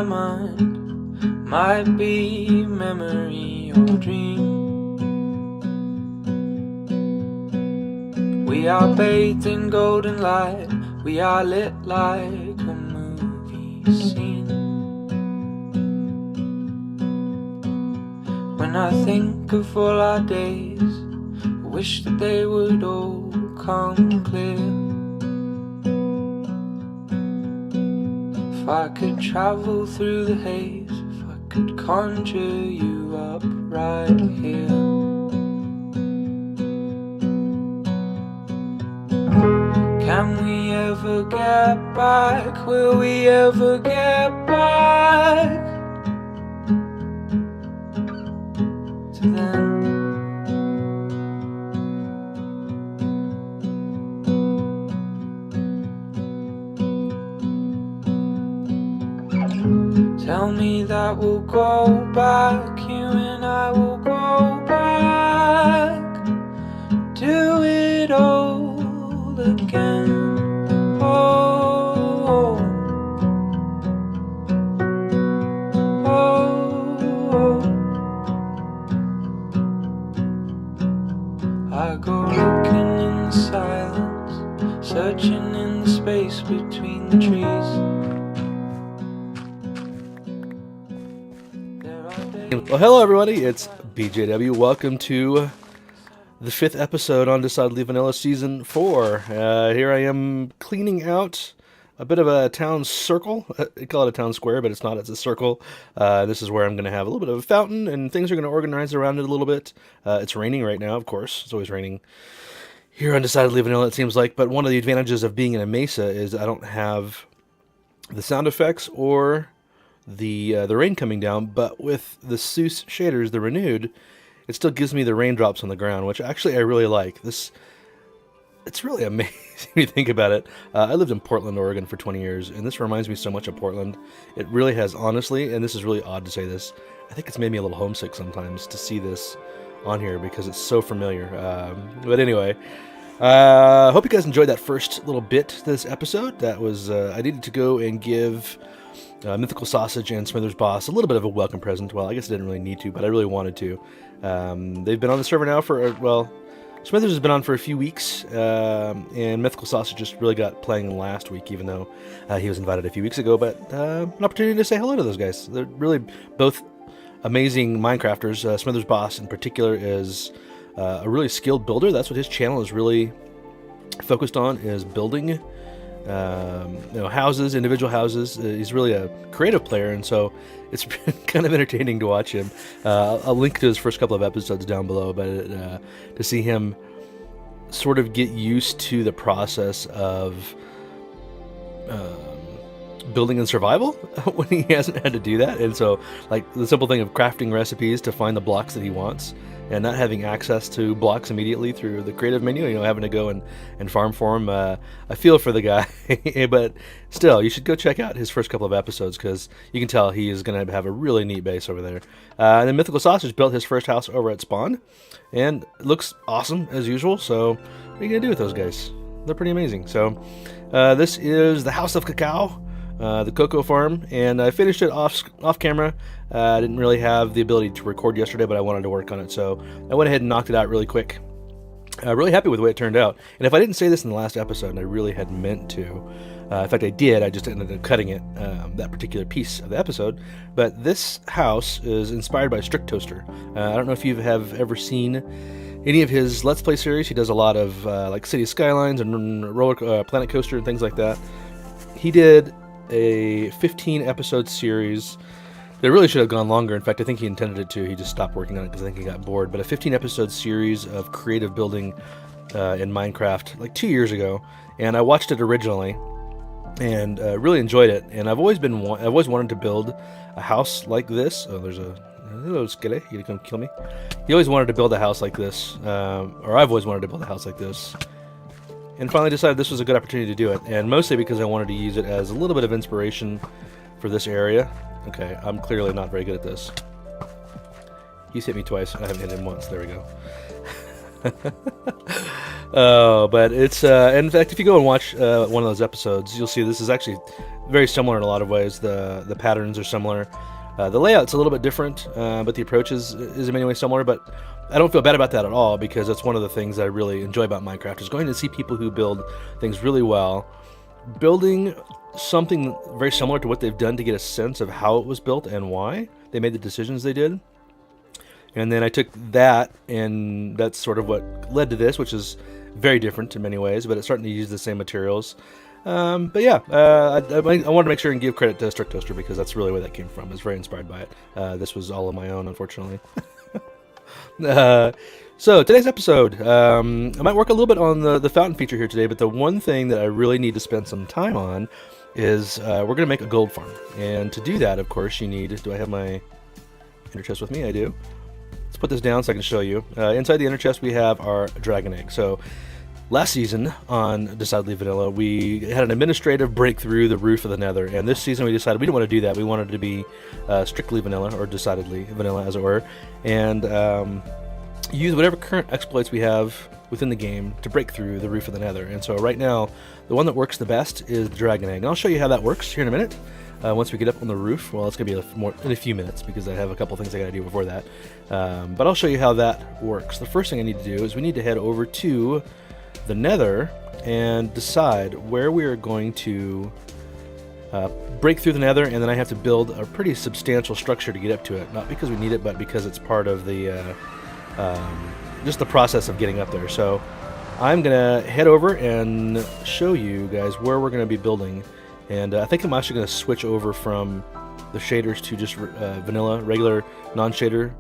my mind might be memory or dream. We are bathed in golden light, we are lit like a movie scene. When I think of all our days, I wish that they would all come clear. If I could travel through the haze, if I could conjure you up right here. Can we ever get back? Will we ever get back to then? Tell me that we'll go back, you and I will go back, do it all again. Oh, oh, oh. I go looking in the silence, searching in the space between the trees. Well, hello everybody, it's BJW. Welcome to the 5th episode on Decidedly Vanilla Season 4. Here I am cleaning out a bit of a town circle. I call it a town square, but it's not, it's a circle. This is where I'm going to have a little bit of a fountain, and things are going to organize around it a little bit. It's raining right now, of course. It's always raining here on Decidedly Vanilla, it seems like, but one of the advantages of being in a mesa is I don't have the sound effects or the rain coming down, but with the SEUS shaders, the renewed, it still gives me the raindrops on the ground, which actually I really like. It's really amazing when you think about it. I lived in Portland, Oregon for 20 years, and this reminds me so much of Portland. It really has, honestly, and this is really odd to say this, I think it's made me a little homesick sometimes to see this on here because it's so familiar. But anyway, I hope you guys enjoyed that first little bit this episode. That was, I needed to go and give Mythical Sausage and SmithersBoss a little bit of a welcome present. Well, I guess I didn't really need to, but I really wanted to. They've been on the server now for, well, Smithers has been on for a few weeks, and Mythical Sausage just really got playing last week, even though he was invited a few weeks ago, but an opportunity to say hello to those guys. They're really both amazing Minecrafters. SmithersBoss in particular is a really skilled builder. That's what his channel is really focused on, is building houses, individual houses. He's really a creative player, and so it's been kind of entertaining to watch him. I'll link to his first couple of episodes down below, but to see him sort of get used to the process of building in survival when he hasn't had to do that, and so like the simple thing of crafting recipes to find the blocks that he wants and not having access to blocks immediately through the creative menu, having to go and farm for him. I feel for the guy, but still, you should go check out his first couple of episodes because you can tell he is going to have a really neat base over there. And then Mythical Sausage built his first house over at Spawn, and it looks awesome as usual, so what are you going to do with those guys? They're pretty amazing. So this is the House of Cacao, the cocoa farm, and I finished it off camera. I didn't really have the ability to record yesterday, but I wanted to work on it, so I went ahead and knocked it out really quick. Really happy with the way it turned out. And if I didn't say this in the last episode, and I really had meant to, in fact I did, I just ended up cutting it, that particular piece of the episode, but this house is inspired by Strict Toaster. I don't know if you have ever seen any of his Let's Play series. He does a lot of like City Skylines and Planet Coaster and things like that. He did a 15-episode series that really should have gone longer. In fact, I think he intended it to. He just stopped working on it because I think he got bored. But a 15-episode series of creative building in Minecraft like 2 years ago, and I watched it originally and really enjoyed it. And I've always wanted to build a house like this. Oh, there's a hello, Skilly. You gonna come kill me? He always wanted to build a house like this, or I've always wanted to build a house like this. And finally decided this was a good opportunity to do it, and mostly because I wanted to use it as a little bit of inspiration for this area. Okay, I'm clearly not very good at this. He's hit me twice. I haven't hit him once. There we go. But it's in fact, if you go and watch one of those episodes, you'll see this is actually very similar in a lot of ways. The patterns are similar. The layout's a little bit different, but the approach is in many ways similar. But I don't feel bad about that at all, because that's one of the things I really enjoy about Minecraft, is going to see people who build things really well, building something very similar to what they've done, to get a sense of how it was built and why they made the decisions they did. And then I took that, and that's sort of what led to this, which is very different in many ways, but it's starting to use the same materials. But yeah, I wanted to make sure and give credit to Strict Toaster, because that's really where that came from. I was very inspired by it. This was all on my own, unfortunately. So today's episode, I might work a little bit on the fountain feature here today, but the one thing that I really need to spend some time on is we're going to make a gold farm. And to do that, of course, you need... Do I have my ender chest with me? I do. Let's put this down so I can show you. Inside the ender chest, we have our dragon egg. So last season on Decidedly Vanilla, we had an administrative breakthrough the roof of the Nether, and this season we decided we didn't want to do that. We wanted it to be strictly vanilla, or decidedly vanilla, as it were, and use whatever current exploits we have within the game to break through the roof of the Nether. And so right now, the one that works the best is the dragon egg. And I'll show you how that works here in a minute. Once we get up on the roof, well, it's going to be in a few minutes, because I have a couple things I got to do before that. But I'll show you how that works. The first thing I need to do is we need to head over to the Nether and decide where we are going to break through the Nether, and then I have to build a pretty substantial structure to get up to it. Not because we need it, but because it's part of the just the process of getting up there. So I'm gonna head over and show you guys where we're gonna be building, and I think I'm actually gonna switch over from the shaders to just vanilla, regular, non-shader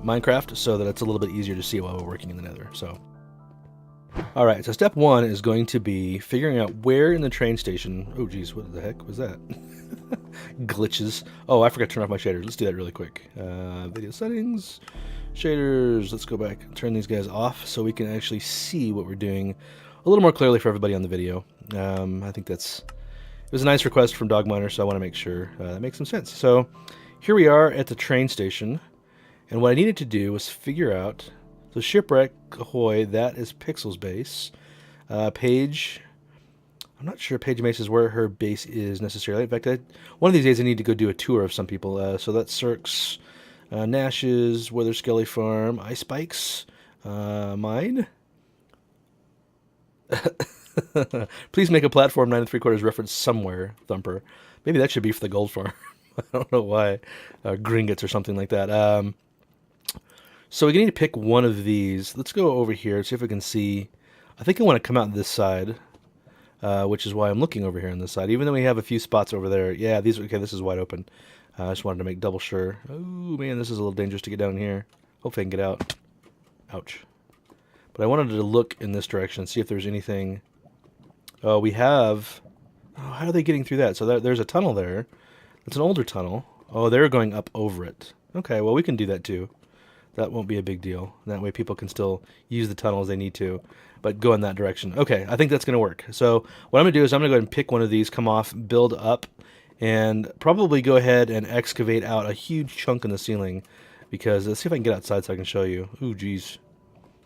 Minecraft, so that it's a little bit easier to see while we're working in the Nether. So alright, so step one is going to be figuring out where in the train station... Oh geez, what the heck was that? Glitches. Oh, I forgot to turn off my shaders. Let's do that really quick. Video settings, shaders. Let's go back and turn these guys off so we can actually see what we're doing a little more clearly for everybody on the video. I think it was a nice request from Dogminer, so I want to make sure that makes some sense. So here we are at the train station, and what I needed to do was figure out... So Shipwreck, ahoy, that is Pixel's base. Paige, I'm not sure Paige Mace is where her base is necessarily. In fact, one of these days I need to go do a tour of some people. So that's Cirque's, Nash's, Weather Skelly Farm, Ice Spikes, mine. Please make a platform 9 3/4 reference somewhere, Thumper. Maybe that should be for the gold farm. I don't know why. Gringotts or something like that. So we need to pick one of these. Let's go over here, see if we can see. I think I want to come out this side, which is why I'm looking over here on this side. Even though we have a few spots over there. Yeah, okay, this is wide open. I just wanted to make double sure. Oh man, this is a little dangerous to get down here. Hopefully I can get out. Ouch. But I wanted to look in this direction, see if there's anything. Oh, we have... Oh, how are they getting through that? So there's a tunnel there. It's an older tunnel. Oh, they're going up over it. Okay, well we can do that too. That won't be a big deal. That way people can still use the tunnel as they need to, but go in that direction. Okay, I think that's going to work. So what I'm going to do is I'm going to go ahead and pick one of these, come off, build up, and probably go ahead and excavate out a huge chunk in the ceiling, because let's see if I can get outside so I can show you. Ooh, geez.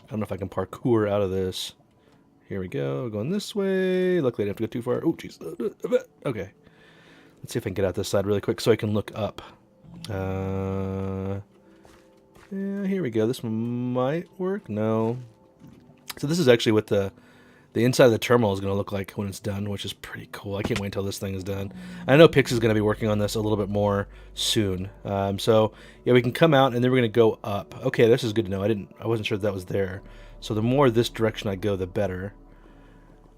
I don't know if I can parkour out of this. Here we go, going this way. Luckily I didn't have to go too far. Oh, geez. Okay. Let's see if I can get out this side really quick so I can look up. Yeah, here we go. This might work. No. So this is actually what the inside of the terminal is going to look like when it's done, which is pretty cool. I can't wait until this thing is done. I know Pix is going to be working on this a little bit more soon. So yeah, we can come out and then we're going to go up. Okay, this is good to know. I wasn't sure that was there. So the more this direction I go, the better.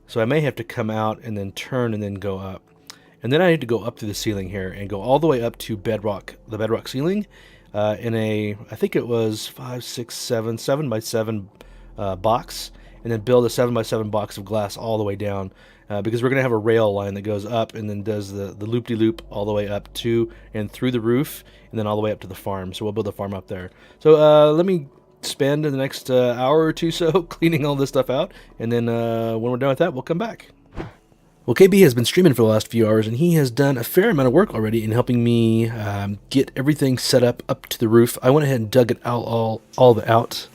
So I may have to come out and then turn and then go up. And then I need to go up through the ceiling here and go all the way up to Bedrock, the Bedrock ceiling. In a, I think it was 7 by 7 box, and then build a 7 by 7 box of glass all the way down, because we're going to have a rail line that goes up and then does the loop-de-loop all the way up to and through the roof, and then all the way up to the farm. So we'll build a farm up there. So let me spend the next hour or two so cleaning all this stuff out, and then when we're done with that, we'll come back. Well, KB has been streaming for the last few hours, and he has done a fair amount of work already in helping me get everything set up to the roof. I went ahead and dug it all out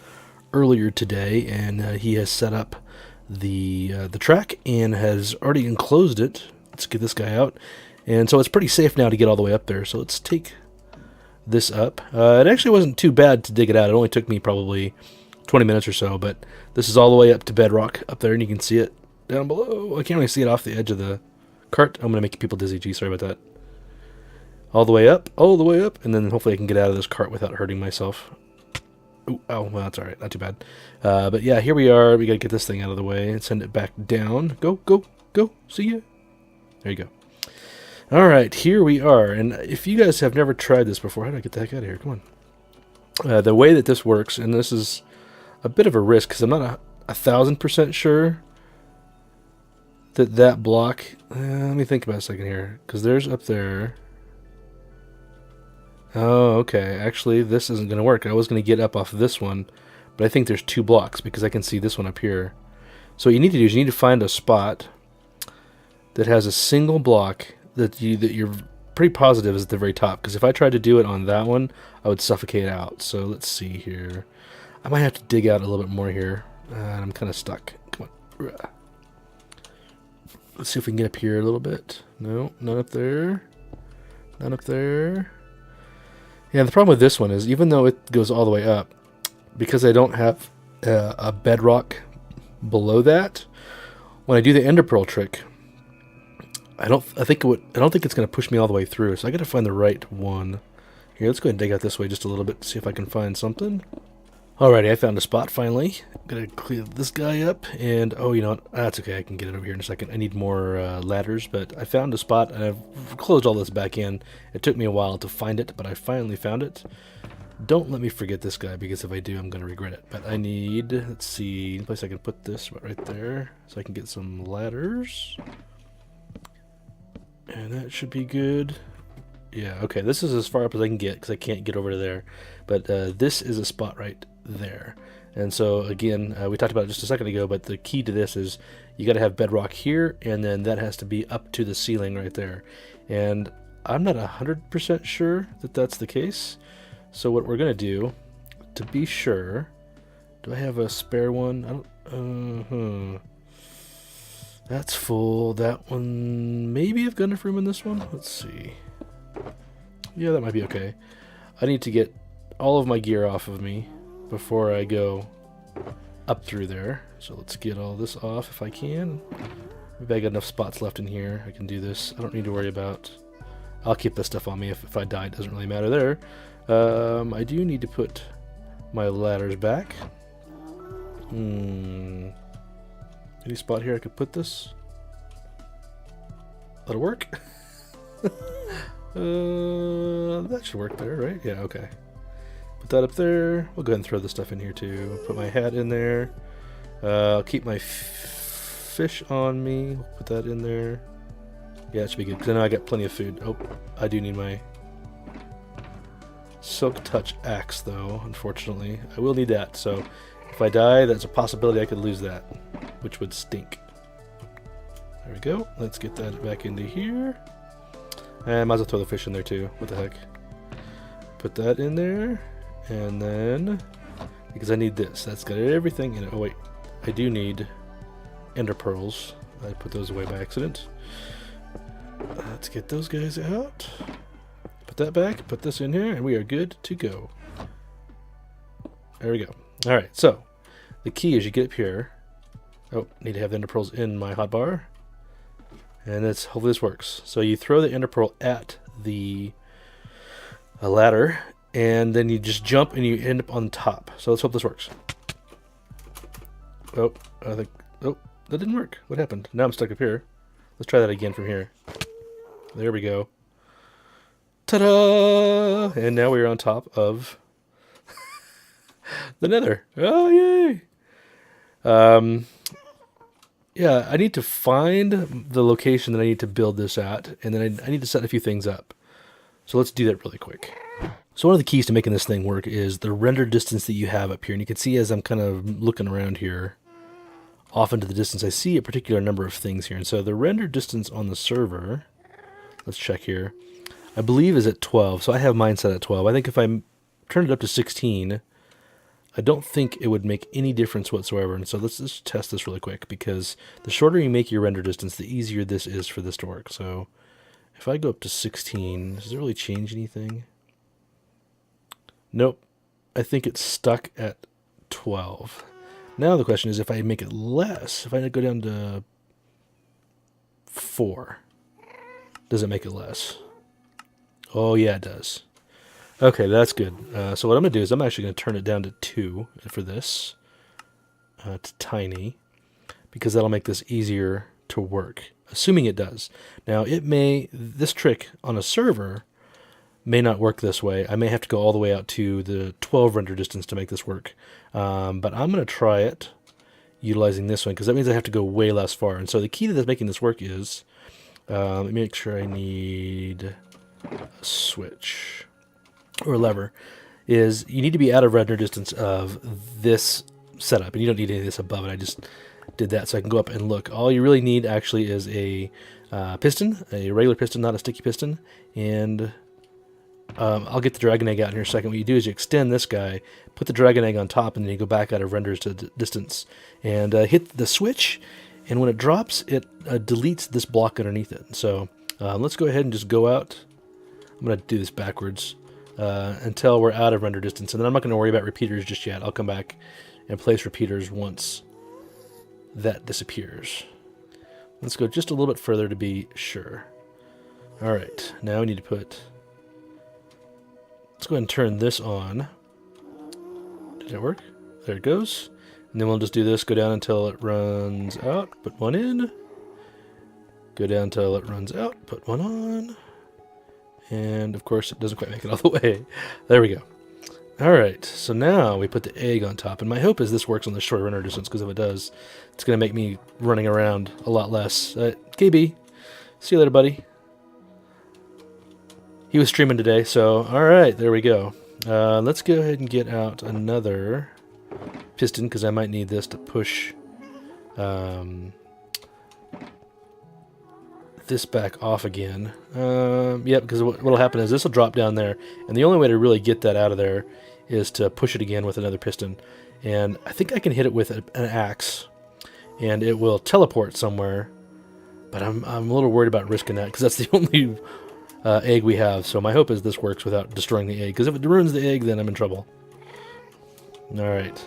earlier today, and he has set up the track and has already enclosed it. Let's get this guy out. And so it's pretty safe now to get all the way up there. So let's take this up. It actually wasn't too bad to dig it out. It only took me probably 20 minutes or so, but this is all the way up to bedrock up there, and you can see it down below. I can't really see it off the edge of the cart. I'm going to make people dizzy. Gee, sorry about that. All the way up, and then hopefully I can get out of this cart without hurting myself. Ooh, oh, well, that's all right. Not too bad. But yeah, here we are. We got to get this thing out of the way and send it back down. Go, go, go. See ya. There you go. All right, here we are. And if you guys have never tried this before, how do I get the heck out of here? Come on. The way that this works, and this is a bit of a risk because I'm not 1,000% sure that that block... let me think about it a second here, because there's up there... Oh, okay. Actually, this isn't going to work. I was going to get up off of this one, but I think there's 2 blocks because I can see this one up here. So what you need to do is you need to find a spot that has a single block that you're pretty positive is at the very top. Because if I tried to do it on that one, I would suffocate out. So let's see here. I might have to dig out a little bit more here. I'm kind of stuck. Come on. Let's see if we can get up here a little bit. No, none up there. None up there. Yeah, the problem with this one is even though it goes all the way up, because I don't have a bedrock below that, when I do the ender pearl trick, I don't think it's going to push me all the way through. So I got to find the right one. Here, let's go ahead and dig out this way just a little bit, see if I can find something. Alrighty, I found a spot finally. I'm gonna clear this guy up, and oh, you know what? That's okay. I can get it over here in a second. I need more ladders, but I found a spot, and I've closed all this back in. It took me a while to find it, but I finally found it. Don't let me forget this guy, because if I do, I'm gonna regret it. But I need, let's see, any place I can put this right there, so I can get some ladders. And that should be good. Yeah, okay, this is as far up as I can get, because I can't get over to there. But this is a spot right there. And so again, we talked about it just a second ago, but the key to this is you got to have bedrock here, and then that has to be up to the ceiling right there. And I'm not 100% sure that that's the case. So what we're going to do, to be sure, do I have a spare one? I don't, that's full. That one, maybe I've got enough room in this one. Let's see. Yeah, that might be okay. I need to get all of my gear off of me before I go up through there. So let's get all this off if I can. Maybe I got enough spots left in here. I can do this. I don't need to worry about... I'll keep this stuff on me. If I die, it doesn't really matter there. I do need to put my ladders back. Any spot here I could put this? That'll work. That should work there, right? Yeah, okay. Put that up there. We'll go ahead and throw this stuff in here too. Put my hat in there. I'll keep my fish on me. Put that in there. Yeah, that should be good, because I know I got plenty of food. Oh, I do need my Silk Touch axe, though, unfortunately. I will need that, so if I die, there's a possibility I could lose that, which would stink. There we go. Let's get that back into here. And I might as well throw the fish in there, too. What the heck? Put that in there. And then, because I need this. That's got everything in it. Oh, wait. I do need ender pearls. I put those away by accident. Let's get those guys out. Put that back. Put this in here. And we are good to go. There we go. Alright, so the key is you get up here. Oh, need to have the ender pearls in my hotbar. And that's, hopefully this works. So you throw the ender pearl at the ladder, and then you just jump and you end up on top. So let's hope this works. Oh, I think, oh, that didn't work. What happened? Now I'm stuck up here. Let's try that again from here. There we go. Ta-da! And now we're on top of the nether. Oh, yay! Yeah, I need to find the location that I need to build this at, and then I need to set a few things up. So let's do that really quick. So one of the keys to making this thing work is the render distance that you have up here. And you can see as I'm kind of looking around here, off into the distance, I see a particular number of things here. And so the render distance on the server, let's check here, I believe is at 12. So I have mine set at 12. I think if I turn it up to 16, I don't think it would make any difference whatsoever. And so let's just test this really quick, because the shorter you make your render distance, the easier this is for this to work. So If I go up to 16, does it really change anything? Nope. I think it's stuck at 12. Now the question is if I make it less, if I go down to 4, does it make it less? Oh yeah, it does. Okay, that's good. So what I'm going to do is I'm actually going to turn it down to 2 for this. To tiny, because that'll make this easier to work, assuming it does. Now this trick on a server may not work this way. I may have to go all the way out to the 12 render distance to make this work. But I'm going to try it utilizing this one, because that means I have to go way less far. And so the key to this, making this work is, let me make sure I need a switch or a lever, is you need to be out of render distance of this setup, and you don't need any of this above it. I just did that so I can go up and look. All you really need actually is a piston, a regular piston, not a sticky piston, and I'll get the dragon egg out in here in a second. What you do is you extend this guy, put the dragon egg on top, and then you go back out of renders to distance, and hit the switch, and when it drops, it deletes this block underneath it. So let's go ahead and just go out. I'm going to do this backwards until we're out of render distance, and then I'm not going to worry about repeaters just yet. I'll come back and place repeaters once that disappears. Let's go just a little bit further to be sure. Alright, now we need to let's go ahead and turn this on. Did that work? There it goes. And then we'll just do this, go down until it runs out, put one in. Go down until it runs out, put one on. And of course it doesn't quite make it all the way. There we go. Alright, so now we put the egg on top, and my hope is this works on the short render distance, because if it does, it's going to make me running around a lot less. KB, see you later, buddy. He was streaming today, so alright, there we go. Let's go ahead and get out another piston, because I might need this to push this back off again. Yeah, because what'll happen is this will drop down there, and the only way to really get that out of there is to push it again with another piston. And I think I can hit it with an axe, and it will teleport somewhere, but I'm a little worried about risking that, because that's the only egg we have. So my hope is this works without destroying the egg, because if it ruins the egg, then I'm in trouble. Alright.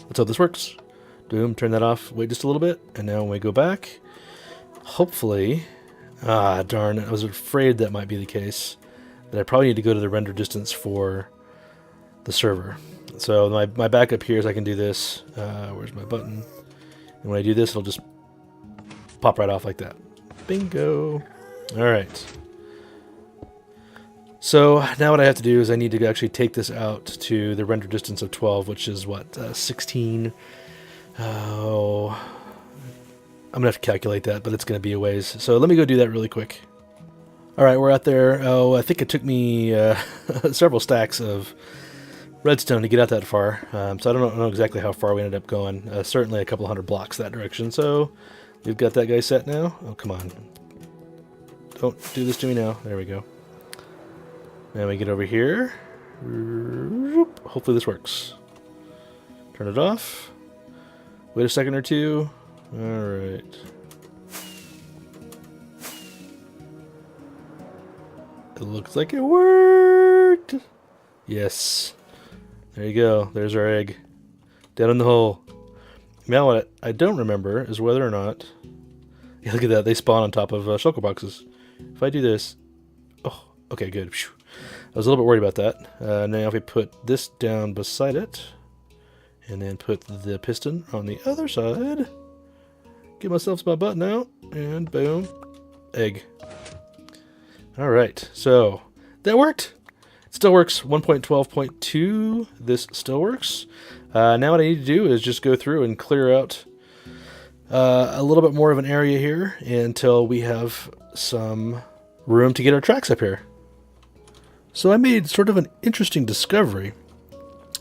Let's hope this works. Boom, turn that off, wait just a little bit, and now when we go back, hopefully... Ah, darn, I was afraid that might be the case, that I probably need to go to the render distance for the server. So my backup here is I can do this. Where's my button? And when I do this, it'll just pop right off like that. Bingo! Alright. So now what I have to do is I need to actually take this out to the render distance of 12, which is what, 16? Oh, I'm going to have to calculate that, but it's going to be a ways. So let me go do that really quick. Alright, we're out there. Oh, I think it took me several stacks of redstone to get out that far. So I don't know exactly how far we ended up going. Certainly a couple hundred blocks that direction. So we've got that guy set now. Oh, come on. Don't do this to me now. There we go. Now we get over here. Hopefully this works. Turn it off. Wait a second or two. Alright. It looks like it worked! Yes. There you go. There's our egg. Down in the hole. Now what I don't remember is whether or not... Yeah, look at that. They spawn on top of shulker boxes. If I do this... Oh, okay, good. I was a little bit worried about that. Now if we put this down beside it, and then put the piston on the other side, get myself my button out, and boom, egg. Alright, so that worked. It still works. 1.12.2, this still works. Now what I need to do is just go through and clear out a little bit more of an area here until we have some room to get our tracks up here. So I made sort of an interesting discovery.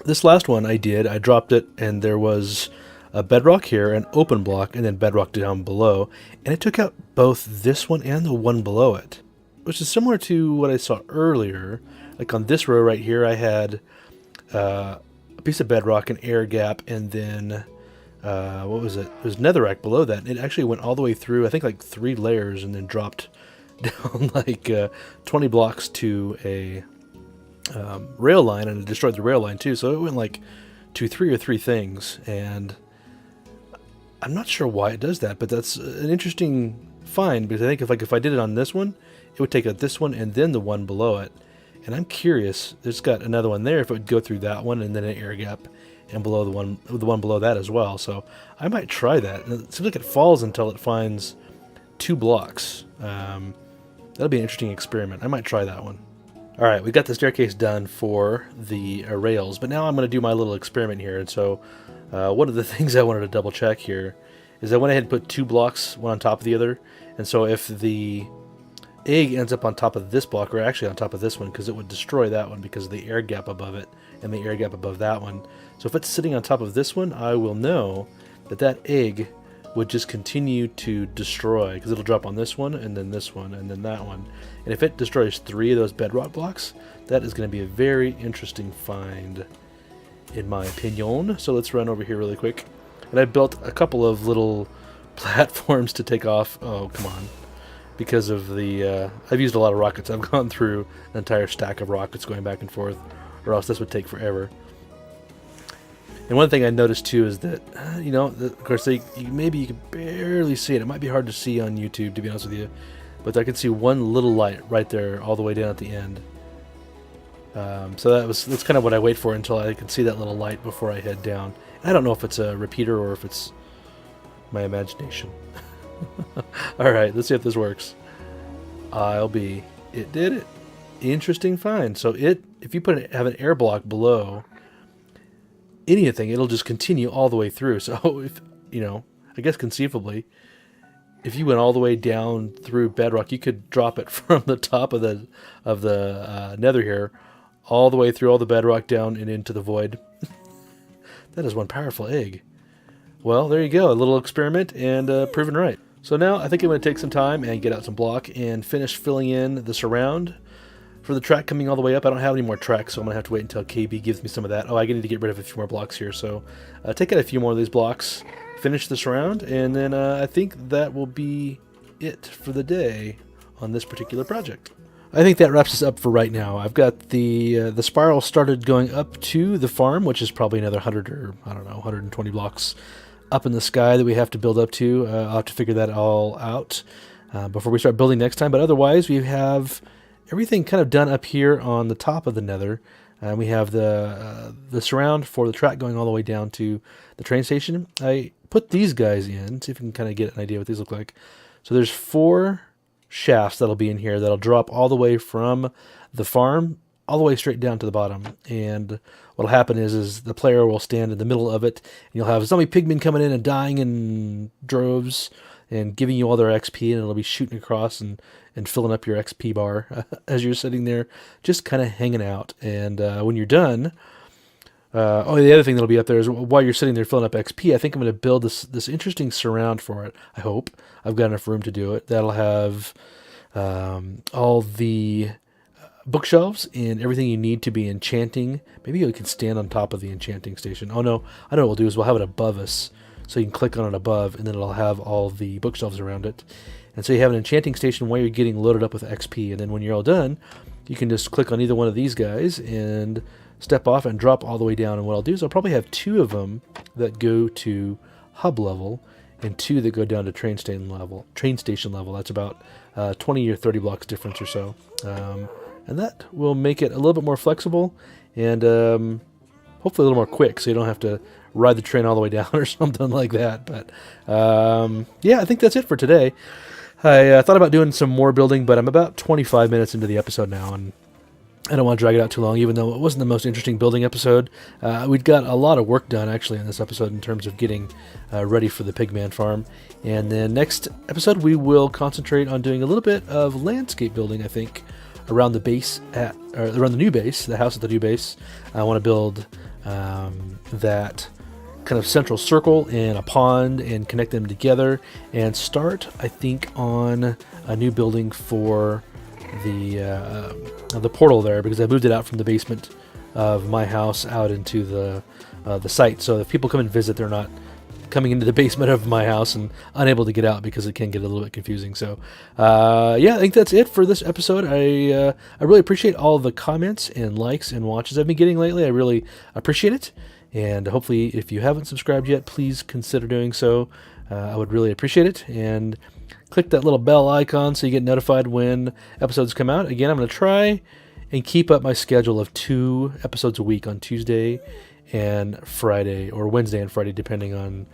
This last one I dropped it, and there was a bedrock here, an open block, and then bedrock down below, and it took out both this one and the one below it, which is similar to what I saw earlier. Like on this row right here, I had a piece of bedrock, an air gap, and then what was it? It was netherrack below that. It actually went all the way through, I think like 3 layers, and then dropped down like 20 blocks to a rail line, and it destroyed the rail line too. So it went like to 3 or 3 things, and I'm not sure why it does that, but that's an interesting find, because I think if I did it on this one, it would take out this one and then the one below it. And I'm curious, there's got another one there, if it would go through that one and then an air gap and below the one below that as well. So I might try that. And it seems like it falls until it finds 2 blocks. That'll be an interesting experiment. I might try that one. All right, we got the staircase done for the rails, but now I'm going to do my little experiment here. And so one of the things I wanted to double check here is I went ahead and put 2 blocks, one on top of the other. And so if the egg ends up on top of this block, or actually on top of this one, because it would destroy that one because of the air gap above it and the air gap above that one. So if it's sitting on top of this one, I will know that that egg would just continue to destroy, because it'll drop on this one and then this one and then that one. And if it destroys 3 of those bedrock blocks, that is going to be a very interesting find, in my opinion. So let's run over here really quick. And I built a couple of little platforms to take off. Oh, come on. Because of the, I've used a lot of rockets. I've gone through an entire stack of rockets going back and forth, or else this would take forever. And one thing I noticed too is that, you know, of course, maybe you can barely see it. It might be hard to see on YouTube, to be honest with you. But I can see one little light right there all the way down at the end. So that's kind of what I wait for until I can see that little light before I head down. I don't know if it's a repeater or if it's my imagination. Alright, let's see if this works. It did it. Interesting find. So if you have an air block below anything, it'll just continue all the way through. So if, you know, I guess conceivably, if you went all the way down through bedrock, you could drop it from the top of the nether here, all the way through all the bedrock down and into the void. That is one powerful egg. Well, there you go. A little experiment and proven right. So now I think I'm going to take some time and get out some block and finish filling in the surround for the track coming all the way up. I don't have any more tracks, so I'm going to have to wait until KB gives me some of that. Oh, I need to get rid of a few more blocks here. So take out a few more of these blocks, finish the surround, and then I think that will be it for the day on this particular project. I think that wraps us up for right now. I've got the spiral started going up to the farm, which is probably another 100 or, I don't know, 120 blocks up in the sky that we have to build up to. I'll have to figure that all out before we start building next time. But otherwise, we have everything kind of done up here on the top of the nether. We have the surround for the track going all the way down to the train station. I put these guys in, see if you can kind of get an idea what these look like. So there's 4 shafts that'll be in here that'll drop all the way from the farm all the way straight down to the bottom. And what'll happen is the player will stand in the middle of it, and you'll have zombie pigmen coming in and dying in droves and giving you all their XP, and it'll be shooting across and filling up your XP bar as you're sitting there just kind of hanging out. And when you're done, the other thing that'll be up there is while you're sitting there filling up XP, I think I'm going to build this interesting surround for it. I hope I've got enough room to do it. That'll have all the bookshelves and everything you need to be enchanting. Maybe you can stand on top of the enchanting station. Oh no, I know what we'll do is we'll have it above us, so you can click on it above, and then it'll have all the bookshelves around it. And so you have an enchanting station while you're getting loaded up with XP, and then when you're all done, you can just click on either one of these guys and step off and drop all the way down. And what I'll do is I'll probably have 2 of them that go to hub level and 2 that go down to train station level. That's about 20 or 30 blocks difference or so. And that will make it a little bit more flexible and hopefully a little more quick, so you don't have to ride the train all the way down or something like that. But yeah, I think that's it for today. I thought about doing some more building, but I'm about 25 minutes into the episode now, and I don't want to drag it out too long, even though it wasn't the most interesting building episode. We'd got a lot of work done, actually, in this episode in terms of getting ready for the Pigman farm. And then next episode, we will concentrate on doing a little bit of landscape building, I think, around the base, around the new base, the house at the new base. I want to build that kind of central circle and a pond and connect them together and start, I think, on a new building for the portal there, because I moved it out from the basement of my house out into the site. So if people come and visit, they're not coming into the basement of my house and unable to get out because it can get a little bit confusing. So, yeah, I think that's it for this episode. I really appreciate all the comments and likes and watches I've been getting lately. I really appreciate it. And hopefully, if you haven't subscribed yet, please consider doing so. I would really appreciate it. And click that little bell icon so you get notified when episodes come out. Again, I'm going to try and keep up my schedule of 2 episodes a week on Tuesday and Friday, or Wednesday and Friday, depending on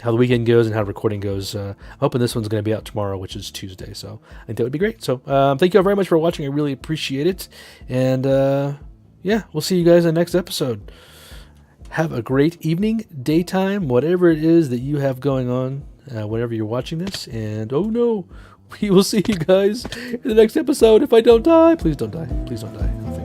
how the weekend goes and how recording goes. I'm hoping this one's going to be out tomorrow, which is Tuesday. So I think that would be great. So thank you all very much for watching. I really appreciate it. And yeah, we'll see you guys in the next episode. Have a great evening, daytime, whatever it is that you have going on, whenever you're watching this. And oh no, we will see you guys in the next episode. If I don't die, please don't die. Please don't die.